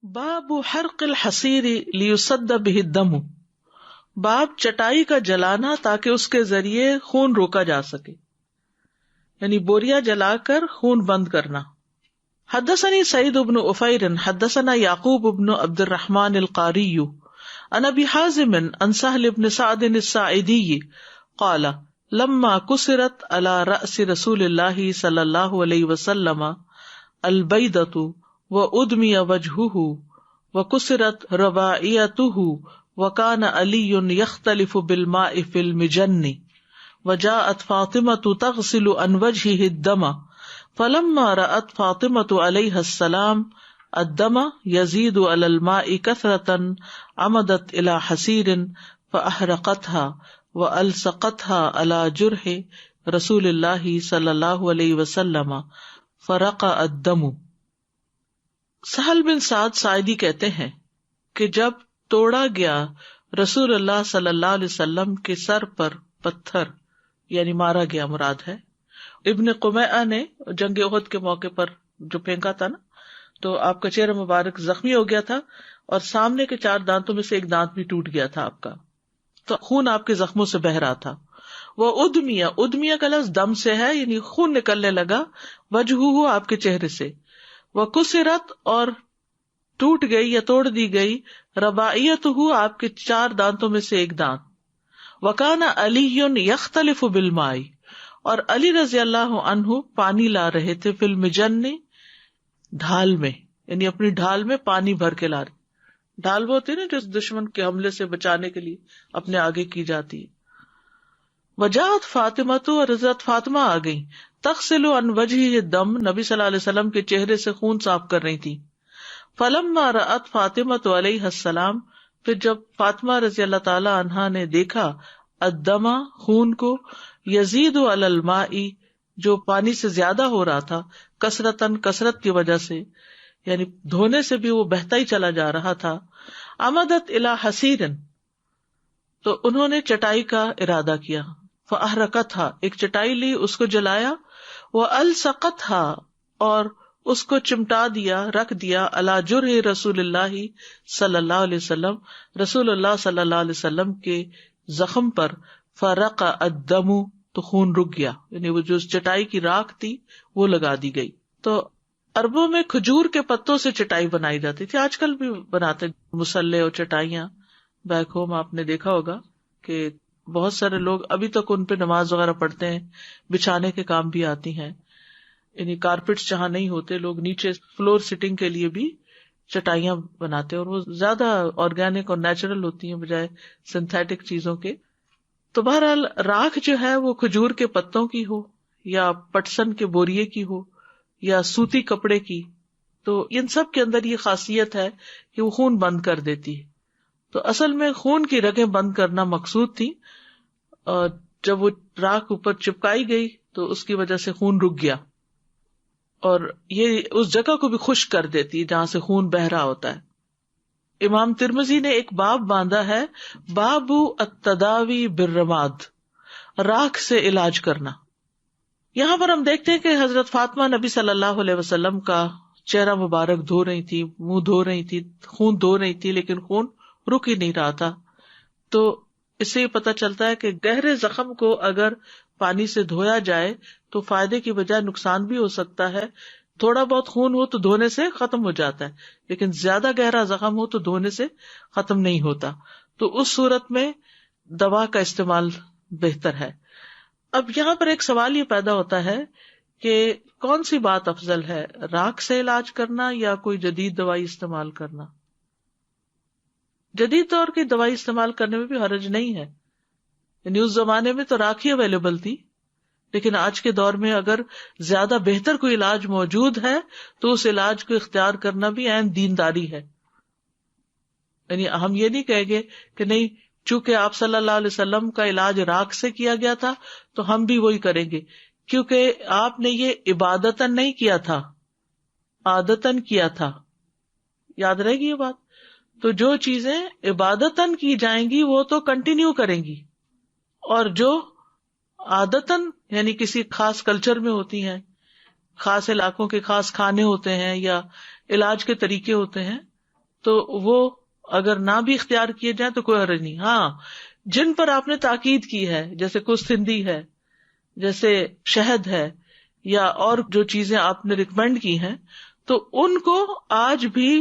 باب حرق الحصیر لیصد به الدم، باب چٹائی کا جلانا تاکہ اس کے ذریعے خون روکا جا سکے، یعنی بوریا جلا کر خون بند کرنا۔ حدثني سعید بن عفیر حدثنا یعقوب بن عبد الرحمن القاری عن ابی حازم عن سہل بن سعد الساعدی قال لما كسرت على رأس رسول اللہ صلی اللہ علیہ وسلم البیدۃ وادمی وجهه وكسرت رباعیته وكان علی یختلف بالماء في المجن وجاءت فاطمة تغسل عن وجهه الدم فلما رأت فاطمة عليها السلام الدم يزيد على الماء كثرة عمدت إلى حصير فأحرقتها وألصقتها على جرح رسول الله صلى الله عليه وسلم فرق الدم۔ سہل بن سعد ساعدی کہتے ہیں کہ جب توڑا گیا رسول اللہ صلی اللہ علیہ وسلم کے سر پر پتھر، یعنی مارا گیا مراد ہے، ابن قمیعہ نے جنگ احد کے موقع پر جو پھینکا تھا نا، تو آپ کا چہرہ مبارک زخمی ہو گیا تھا اور سامنے کے 4 دانتوں میں سے ایک دانت بھی ٹوٹ گیا تھا آپ کا، تو خون آپ کے زخموں سے بہ رہا تھا۔ وہ ادمیہ کا لفظ دم سے ہے، یعنی خون نکلنے لگا، وجہہ آپ کے چہرے سے، وہ کسرت اور ٹوٹ گئی یا توڑ دی گئی، رباعیتہ آپ کے 4 دانتوں میں سے ایک دانت، وکان علی یختلف بالماء، اور علی رضی اللہ عنہ پانی لا رہے تھے، فی المجن ڈھال میں، یعنی اپنی ڈھال میں پانی بھر کے لا رہے۔ ڈھال وہ ہوتی ہے نا جو دشمن کے حملے سے بچانے کے لیے اپنے آگے کی جاتی ہے۔ وجاءت فاطمۃ، اور حضرت فاطمہ آ گئی، تغسل عن وجهه الدم، نبی صلی اللہ علیہ وسلم کے چہرے سے خون صاف کر رہی تھی۔ فلما رأت فاطمۃ علیہ السلام، پھر جب فاطمہ رضی اللہ تعالی عنہا نے دیکھا، الدم خون کو، یزید علی الماء جو پانی سے زیادہ ہو رہا تھا، کثرت کی وجہ سے، یعنی دھونے سے بھی وہ بہتا ہی چلا جا رہا تھا، عمدت الی حصیر، تو انہوں نے چٹائی کا ارادہ کیا، فاحرقتها، ایک چٹائی لی، اس کو جلایا، والصقتها، اور اس کو چمٹا دیا، رکھ دیا، علی جرح رسول اللہ صلی اللہ علیہ وسلم، رسول اللہ صلی اللہ علیہ وسلم کے زخم پر، فرق الدم، تو خون رک گیا، یعنی وہ جو چٹائی کی راکھ تھی وہ لگا دی گئی۔ تو عربوں میں کھجور کے پتوں سے چٹائی بنائی جاتی تھی، آج کل بھی بناتے مسلے اور چٹائیاں، بیک ہوم آپ نے دیکھا ہوگا کہ بہت سارے لوگ ابھی تک ان پہ نماز وغیرہ پڑھتے ہیں، بچھانے کے کام بھی آتی ہیں، یعنی کارپیٹس جہاں نہیں ہوتے لوگ نیچے فلور سیٹنگ کے لیے بھی چٹائیاں بناتے ہیں، اور وہ زیادہ آرگینک اور نیچرل ہوتی ہیں بجائے سنتھیٹک چیزوں کے۔ تو بہرحال راکھ جو ہے وہ کھجور کے پتوں کی ہو یا پٹسن کے بوریے کی ہو یا سوتی کپڑے کی، تو ان سب کے اندر یہ خاصیت ہے کہ وہ خون بند کر دیتی ہے۔ تو اصل میں خون کی رگیں بند کرنا مقصود تھی، اور جب وہ راکھ اوپر چپکائی گئی تو اس کی وجہ سے خون رک گیا، اور یہ اس جگہ کو بھی خشک کر دیتی ہے جہاں سے خون بہ رہا ہوتا ہے۔ امام ترمذی نے ایک باب باندھا ہے، باب التداوی بالرماد، راکھ سے علاج کرنا۔ یہاں پر ہم دیکھتے ہیں کہ حضرت فاطمہ نبی صلی اللہ علیہ وسلم کا چہرہ مبارک دھو رہی تھی، منہ دھو رہی تھی، خون دھو رہی تھی، لیکن خون رک ہی نہیں رہا تھا۔ تو اس سے یہ پتہ چلتا ہے کہ گہرے زخم کو اگر پانی سے دھویا جائے تو فائدے کی بجائے نقصان بھی ہو سکتا ہے۔ تھوڑا بہت خون ہو تو دھونے سے ختم ہو جاتا ہے، لیکن زیادہ گہرا زخم ہو تو دھونے سے ختم نہیں ہوتا، تو اس صورت میں دوا کا استعمال بہتر ہے۔ اب یہاں پر ایک سوال یہ پیدا ہوتا ہے کہ کون سی بات افضل ہے، راکھ سے علاج کرنا یا کوئی جدید دوائی استعمال کرنا؟ جدید طور کی دوائی استعمال کرنے میں بھی حرج نہیں ہے، یعنی اس زمانے میں تو راکھ ہی اویلیبل تھی، لیکن آج کے دور میں اگر زیادہ بہتر کوئی علاج موجود ہے تو اس علاج کو اختیار کرنا بھی عین دینداری ہے۔ یعنی ہم یہ نہیں کہیں گے کہ نہیں، چونکہ آپ صلی اللہ علیہ وسلم کا علاج راکھ سے کیا گیا تھا تو ہم بھی وہی کریں گے، کیونکہ آپ نے یہ عبادتاً نہیں کیا تھا، عادتاً کیا تھا۔ یاد رہے گی یہ بات؟ تو جو چیزیں عبادتاً کی جائیں گی وہ تو کنٹینیو کریں گی، اور جو عادتاً یعنی کسی خاص کلچر میں ہوتی ہیں، خاص علاقوں کے خاص کھانے ہوتے ہیں یا علاج کے طریقے ہوتے ہیں، تو وہ اگر نہ بھی اختیار کیے جائیں تو کوئی حرج نہیں. ہاں جن پر آپ نے تاکید کی ہے جیسے کستندی ہے، جیسے شہد ہے، یا اور جو چیزیں آپ نے ریکمینڈ کی ہیں، تو ان کو آج بھی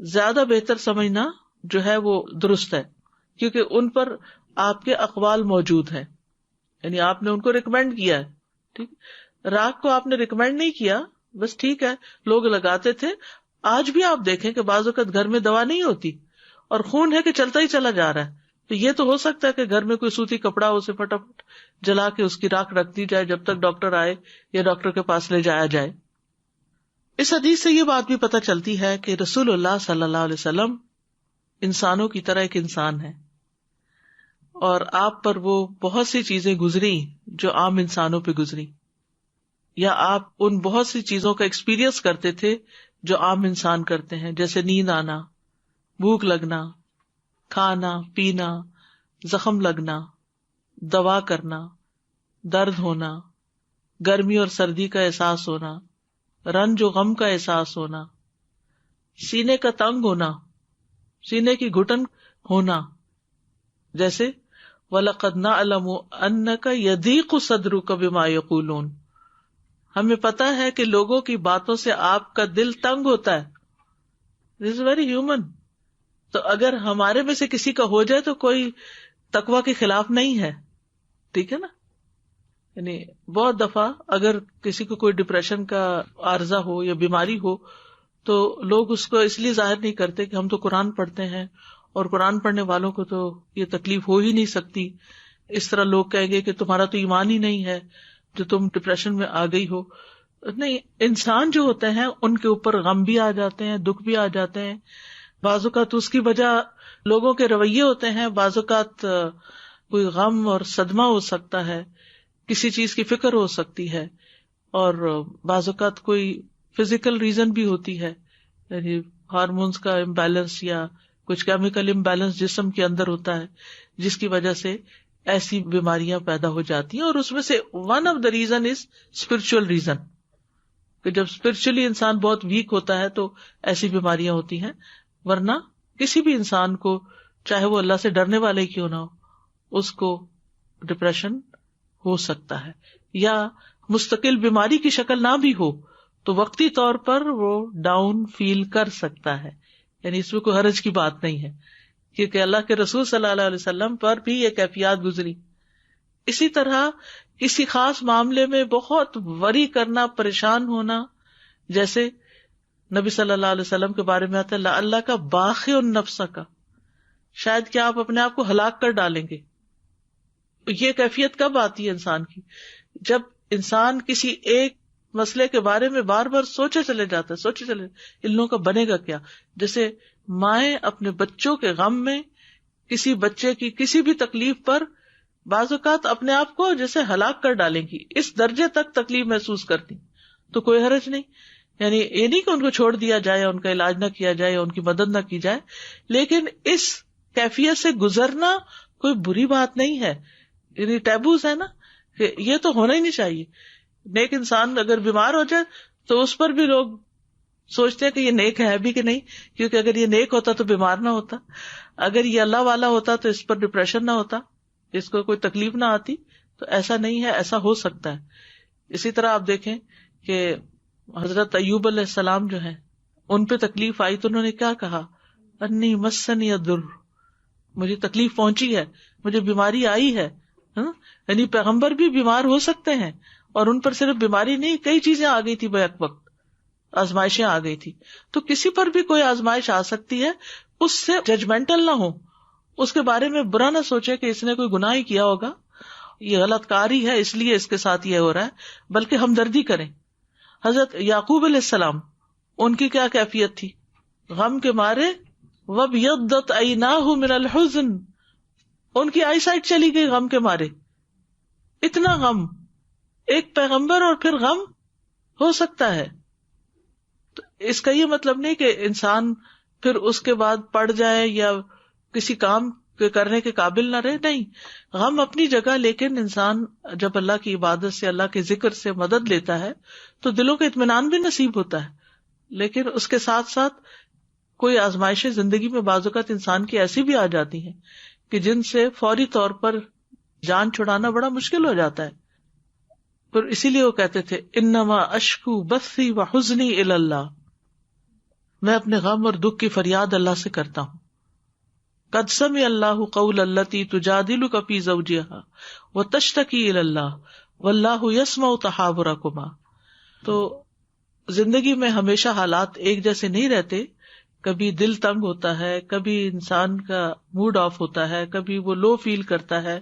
زیادہ بہتر سمجھنا جو ہے وہ درست ہے، کیونکہ ان پر آپ کے اقوال موجود ہیں، یعنی آپ نے ان کو ریکمینڈ کیا ہے. ٹھیک، راکھ کو آپ نے ریکمینڈ نہیں کیا، بس ٹھیک ہے لوگ لگاتے تھے. آج بھی آپ دیکھیں کہ بعض اوقات گھر میں دوا نہیں ہوتی اور خون ہے کہ چلتا ہی چلا جا رہا ہے، تو یہ تو ہو سکتا ہے کہ گھر میں کوئی سوتی کپڑا اسے فٹافٹ جلا کے اس کی راکھ رکھ دی جائے جب تک ڈاکٹر آئے یا ڈاکٹر کے پاس لے جایا جائے. اس حدیث سے یہ بات بھی پتہ چلتی ہے کہ رسول اللہ صلی اللہ علیہ وسلم انسانوں کی طرح ایک انسان ہے، اور آپ پر وہ بہت سی چیزیں گزری جو عام انسانوں پہ گزری، یا آپ ان بہت سی چیزوں کا ایکسپیرئنس کرتے تھے جو عام انسان کرتے ہیں، جیسے نیند آنا، بھوک لگنا، کھانا پینا، زخم لگنا، دوا کرنا، درد ہونا، گرمی اور سردی کا احساس ہونا، رنج و غم کا احساس ہونا، سینے کا تنگ ہونا، سینے کی گھٹن ہونا، جیسے وَلَقَدْ نَعْلَمُ أَنَّكَ يَضِيقُ صَدْرُكَ بِمَا يَقُولُونَ، ہمیں پتا ہے کہ لوگوں کی باتوں سے آپ کا دل تنگ ہوتا ہے. دس از ویری ہیومن. تو اگر ہمارے میں سے کسی کا ہو جائے تو کوئی تقویٰ کے خلاف نہیں ہے، ٹھیک ہے نا. یعنی بہت دفعہ اگر کسی کو کوئی ڈپریشن کا عارضہ ہو یا بیماری ہو تو لوگ اس کو اس لیے ظاہر نہیں کرتے کہ ہم تو قرآن پڑھتے ہیں اور قرآن پڑھنے والوں کو تو یہ تکلیف ہو ہی نہیں سکتی. اس طرح لوگ کہیں گے کہ تمہارا تو ایمان ہی نہیں ہے جو تم ڈپریشن میں آ گئی ہو. نہیں، انسان جو ہوتے ہیں ان کے اوپر غم بھی آ جاتے ہیں، دکھ بھی آ جاتے ہیں. بعض اوقات اس کی وجہ لوگوں کے رویے ہوتے ہیں، بعض اوقات کوئی غم اور صدمہ ہو سکتا ہے، کسی چیز کی فکر ہو سکتی ہے، اور بعض اوقات کوئی فزیکل ریزن بھی ہوتی ہے، یعنی ہارمونز کا امبیلنس یا کچھ کیمیکل امبیلنس جسم کے اندر ہوتا ہے جس کی وجہ سے ایسی بیماریاں پیدا ہو جاتی ہیں. اور اس میں سے one of the reason is spiritual reason, کہ جب اسپرچلی انسان بہت ویک ہوتا ہے تو ایسی بیماریاں ہوتی ہیں. ورنہ کسی بھی انسان کو، چاہے وہ اللہ سے ڈرنے والے کیوں نہ ہو، اس کو ڈپریشن ہو سکتا ہے، یا مستقل بیماری کی شکل نہ بھی ہو تو وقتی طور پر وہ ڈاؤن فیل کر سکتا ہے. یعنی اس میں کوئی حرج کی بات نہیں ہے، کیونکہ اللہ کے رسول صلی اللہ علیہ وسلم پر بھی یہ کیفیات گزری. اسی طرح کسی خاص معاملے میں بہت وری کرنا، پریشان ہونا، جیسے نبی صلی اللہ علیہ وسلم کے بارے میں آتا ہے اللہ کا باخع النفس کا، شاید کہ آپ اپنے آپ کو ہلاک کر ڈالیں گے. یہ کیفیت کب آتی ہے انسان کی؟ جب انسان کسی ایک مسئلے کے بارے میں بار بار سوچے چلے جاتا ہے، ان لوگوں کا بنے گا کیا. جیسے مائیں اپنے بچوں کے غم میں، کسی بچے کی کسی بھی تکلیف پر بعض اوقات اپنے آپ کو جیسے ہلاک کر ڈالیں گی، اس درجے تک تکلیف محسوس کرتی، تو کوئی حرج نہیں. یعنی یہ نہیں کہ ان کو چھوڑ دیا جائے، ان کا علاج نہ کیا جائے، ان کی مدد نہ کی جائے، لیکن اس کیفیت سے گزرنا کوئی بری بات نہیں ہے. یعنی ٹیبوز ہے نا کہ یہ تو ہونا ہی نہیں چاہیے. نیک انسان اگر بیمار ہو جائے تو اس پر بھی لوگ سوچتے ہیں کہ یہ نیک ہے بھی کہ نہیں، کیونکہ اگر یہ نیک ہوتا تو بیمار نہ ہوتا، اگر یہ اللہ والا ہوتا تو اس پر ڈپریشن نہ ہوتا، اس کو کوئی تکلیف نہ آتی. تو ایسا نہیں ہے، ایسا ہو سکتا ہے. اسی طرح آپ دیکھیں کہ حضرت ایوب علیہ السلام جو ہیں، ان پہ تکلیف آئی تو انہوں نے کیا کہا؟ انی مسنی الضر، مجھے تکلیف پہنچی ہے، مجھے بیماری آئی ہے. یعنی پیغمبر بھی بیمار ہو سکتے ہیں، اور ان پر صرف بیماری نہیں، کئی چیزیں آ گئی تھی، بیک وقت آزمائشیں آ گئی تھی. تو کسی پر بھی کوئی آزمائش آ سکتی ہے، اس سے ججمنٹل نہ ہو، اس کے بارے میں برا نہ سوچے کہ اس نے کوئی گناہ ہی کیا ہوگا، یہ غلط کاری ہے اس لیے اس کے ساتھ یہ ہو رہا ہے، بلکہ ہمدردی کریں. حضرت یعقوب علیہ السلام، ان کی کیا کیفیت تھی؟ غم کے مارے وَابْيَضَّتْ عَيْنَاهُ مِنَ الْحُزْنِ، ان کی آئی سائٹ چلی گئی غم کے مارے. اتنا غم، ایک پیغمبر اور پھر غم ہو سکتا ہے. تو اس کا یہ مطلب نہیں کہ انسان پھر اس کے بعد پڑ جائے یا کسی کام کے کرنے کے قابل نہ رہے. نہیں، غم اپنی جگہ، لیکن انسان جب اللہ کی عبادت سے، اللہ کے ذکر سے مدد لیتا ہے تو دلوں کا اطمینان بھی نصیب ہوتا ہے. لیکن اس کے ساتھ ساتھ کوئی آزمائشیں زندگی میں بعض اوقات انسان کی ایسی بھی آ جاتی ہیں کہ جن سے فوری طور پر جان چھڑانا بڑا مشکل ہو جاتا ہے. پھر اسی لیے وہ کہتے تھے انما اشکو بثی وحزنی الی اللہ، میں اپنے غم اور دکھ کی فریاد اللہ سے کرتا ہوں. قد سمع اللہ قول التی تجادلک فی زوجہا وتشتکی الی اللہ واللہ یسمع تحاورکما. تو زندگی میں ہمیشہ حالات ایک جیسے نہیں رہتے، کبھی دل تنگ ہوتا ہے، کبھی انسان کا موڈ آف ہوتا ہے، کبھی وہ لو فیل کرتا ہے.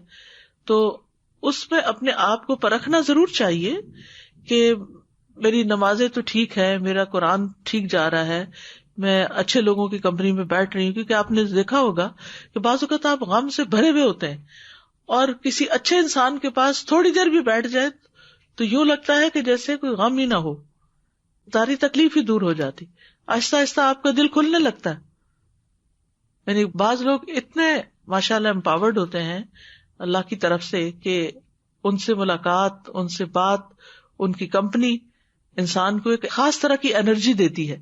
تو اس میں اپنے آپ کو پرکھنا ضرور چاہیے کہ میری نمازیں تو ٹھیک ہے، میرا قرآن ٹھیک جا رہا ہے، میں اچھے لوگوں کی کمپنی میں بیٹھ رہی ہوں. کیونکہ آپ نے دیکھا ہوگا کہ بعض اوقات آپ غم سے بھرے ہوئے ہوتے ہیں اور کسی اچھے انسان کے پاس تھوڑی دیر بھی بیٹھ جائے تو یوں لگتا ہے کہ جیسے کوئی غم ہی نہ ہو، ساری تکلیف ہی دور ہو جاتی. آہستہ آہستہ آپ کا دل کھلنے لگتا ہے. یعنی بعض لوگ اتنے ماشاءاللہ امپاورڈ ہوتے ہیں اللہ کی طرف سے کہ ان سے ملاقات، ان سے بات، ان کی کمپنی انسان کو ایک خاص طرح کی انرجی دیتی ہے.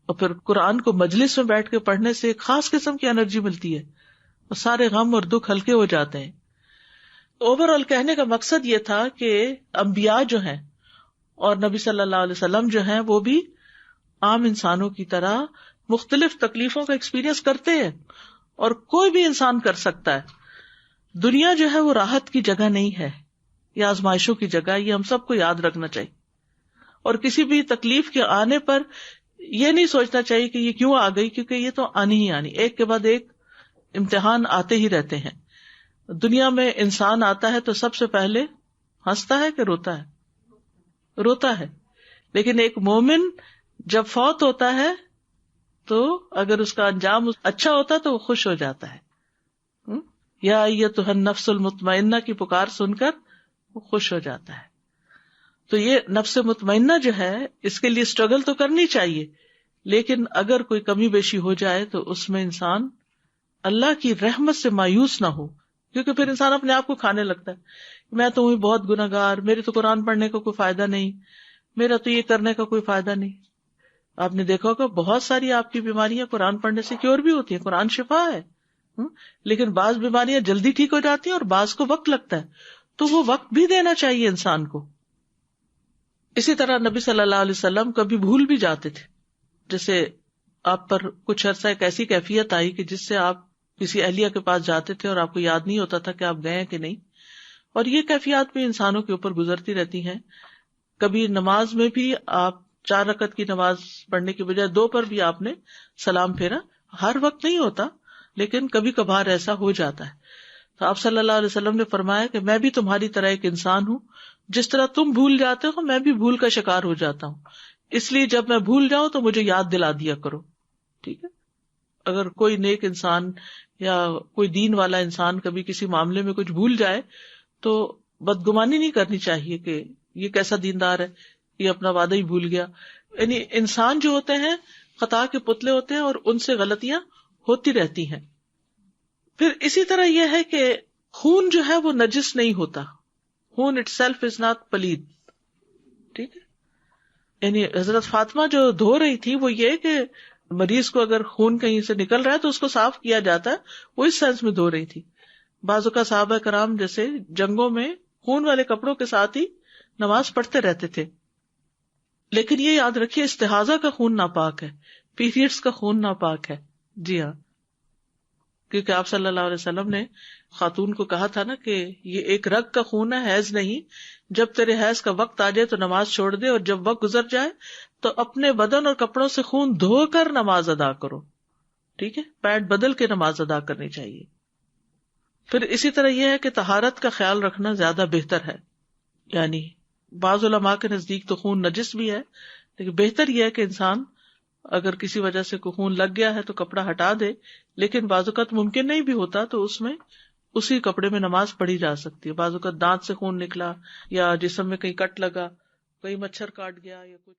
اور پھر قرآن کو مجلس میں بیٹھ کے پڑھنے سے ایک خاص قسم کی انرجی ملتی ہے اور سارے غم اور دکھ ہلکے ہو جاتے ہیں. اوور آل کہنے کا مقصد یہ تھا کہ انبیاء جو ہیں اور نبی صلی اللہ علیہ وسلم جو ہیں وہ بھی عام انسانوں کی طرح مختلف تکلیفوں کا ایکسپیرئنس کرتے ہیں، اور کوئی بھی انسان کر سکتا ہے. دنیا جو ہے وہ راحت کی جگہ نہیں ہے، یہ آزمائشوں کی جگہ، یہ ہم سب کو یاد رکھنا چاہیے. اور کسی بھی تکلیف کے آنے پر یہ نہیں سوچنا چاہیے کہ یہ کیوں آ گئی، کیونکہ یہ تو آنی ہی آنی، ایک کے بعد ایک امتحان آتے ہی رہتے ہیں. دنیا میں انسان آتا ہے تو سب سے پہلے ہنستا ہے کہ روتا ہے؟ روتا ہے. لیکن ایک مومن جب فوت ہوتا ہے تو اگر اس کا انجام اچھا ہوتا ہے تو وہ خوش ہو جاتا ہے. یا ایتھا النفس المطمئنہ کی پکار سن کر وہ خوش ہو جاتا ہے. تو یہ نفس مطمئنہ جو ہے اس کے لیے اسٹرگل تو کرنی چاہیے، لیکن اگر کوئی کمی بیشی ہو جائے تو اس میں انسان اللہ کی رحمت سے مایوس نہ ہو، کیونکہ پھر انسان اپنے آپ کو کھانے لگتا ہے. میں تو بہت گناہگار، میرے تو قرآن پڑھنے کا کوئی فائدہ نہیں، میرا تو یہ کرنے کا کوئی فائدہ نہیں. آپ نے دیکھا ہوگا بہت ساری آپ کی بیماریاں قرآن پڑھنے سے کیور بھی ہوتی ہیں، قرآن شفا ہے. لیکن بعض بیماریاں جلدی ٹھیک ہو جاتی ہیں اور بعض کو وقت لگتا ہے، تو وہ وقت بھی دینا چاہیے انسان کو. اسی طرح نبی صلی اللہ علیہ وسلم کبھی بھول بھی جاتے تھے. جیسے آپ پر کچھ عرصہ ایک ایسی کیفیت آئی کہ جس سے آپ کسی اہلیہ کے پاس جاتے تھے اور آپ کو یاد نہیں ہوتا تھا کہ آپ گئے کہ نہیں. اور یہ کیفیات بھی انسانوں کے اوپر گزرتی رہتی ہیں. کبھی نماز میں بھی آپ 4 رکعت کی نماز پڑھنے کی بجائے 2 پر بھی آپ نے سلام پھیرا. ہر وقت نہیں ہوتا لیکن کبھی کبھار ایسا ہو جاتا ہے. تو آپ صلی اللہ علیہ وسلم نے فرمایا کہ میں بھی تمہاری طرح ایک انسان ہوں، جس طرح تم بھول جاتے ہو میں بھی بھول کا شکار ہو جاتا ہوں، اس لیے جب میں بھول جاؤں تو مجھے یاد دلا دیا کرو. ٹھیک ہے. اگر کوئی نیک انسان یا کوئی دین والا انسان کبھی کسی معاملے میں کچھ بھول جائے تو بدگمانی نہیں کرنی چاہیے کہ یہ کیسا دیندار ہے، یہ اپنا وعدہ ہی بھول گیا. یعنی انسان جو ہوتے ہیں خطا کے پتلے ہوتے ہیں اور ان سے غلطیاں ہوتی رہتی ہیں. پھر اسی طرح یہ ہے کہ خون جو ہے وہ نجس نہیں ہوتا، خون اٹ سیلف از ناٹ پلید. ٹھیک ہے. یعنی حضرت فاطمہ جو دھو رہی تھی وہ یہ کہ مریض کو اگر خون کہیں سے نکل رہا ہے تو اس کو صاف کیا جاتا ہے، وہ اس سینس میں دھو رہی تھی. بعض اوقات صحابہ کرام جیسے جنگوں میں خون والے کپڑوں کے ساتھ ہی نماز پڑھتے رہتے تھے. لیکن یہ یاد رکھیے استحاضہ کا خون ناپاک ہے، پیریڈز کا خون ناپاک ہے. جی ہاں، کیونکہ آپ صلی اللہ علیہ وسلم نے خاتون کو کہا تھا نا کہ یہ ایک رگ کا خون ہے، حیض نہیں. جب تیرے حیض کا وقت آ جائے تو نماز چھوڑ دے، اور جب وقت گزر جائے تو اپنے بدن اور کپڑوں سے خون دھو کر نماز ادا کرو. ٹھیک ہے. پیڈ بدل کے نماز ادا کرنی چاہیے. پھر اسی طرح یہ ہے کہ طہارت کا خیال رکھنا زیادہ بہتر ہے. یعنی بعض علماء کے نزدیک تو خون نجس بھی ہے، لیکن بہتر یہ ہے کہ انسان اگر کسی وجہ سے کوئی خون لگ گیا ہے تو کپڑا ہٹا دے. لیکن بعض اوقات ممکن نہیں بھی ہوتا تو اس میں اسی کپڑے میں نماز پڑھی جا سکتی ہے. بعض اوقات دانت سے خون نکلا یا جسم میں کہیں کٹ لگا، کہیں مچھر کاٹ گیا یا کچھ